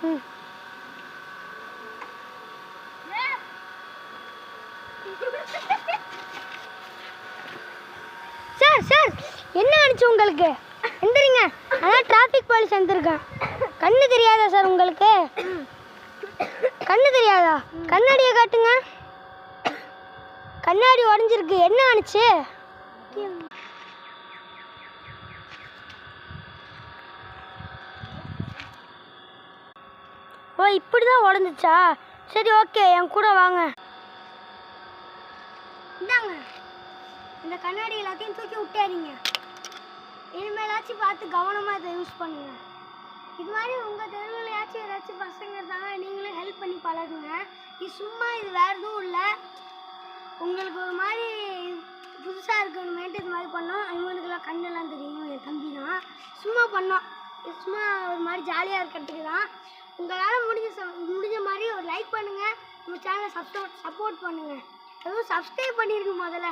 ம். Sir sir என்ன ஆச்சு உங்களுக்கு? எந்திரிங்க. அதான் டிராஃபிக் போலீஸ் வந்திருக்கேன். கண்ணு தெரியாதா சார் உங்களுக்கு? கண்ணு தெரியாதா? கண்ணாடியை காட்டுங்க. கண்ணாடி உடஞ்சிருக்கு. என்ன ஆச்சு? ஓ இப்படி தான் உடஞ்சிச்சா? சரி ஓகே, என் கூட வாங்க. இந்தாங்க, இந்த கண்ணாடி எல்லாத்தையும் தூக்கி விட்டாதீங்க. இனிமேலாச்சும் பார்த்து கவனமாக இதை யூஸ் பண்ணுங்க. இது மாதிரி உங்கள் தெருவிலையாச்சும் ஏதாச்சும் பசங்க இருந்தாங்க, நீங்களும் ஹெல்ப் பண்ணி பழகுங்க. இது சும்மா, இது வேறு எதுவும் இல்லை. உங்களுக்கு ஒரு மாதிரி புதுசாக இருக்கணுமேட்டு இது மாதிரி பண்ணோம். இவனுக்கெல்லாம் கண்ணெல்லாம் தெரியும், என் தம்பி தான். சும்மா பண்ணோம். இது சும்மா ஒரு மாதிரி ஜாலியாக இருக்கிறதுக்கு தான். உங்களால் முடிஞ்ச மாதிரி ஒரு லைக் பண்ணுங்கள். உங்கள் சேனலை சப்போர்ட் பண்ணுங்கள். எதுவும் சப்ஸ்கிரைப் பண்ணிடுங்க முதல்ல.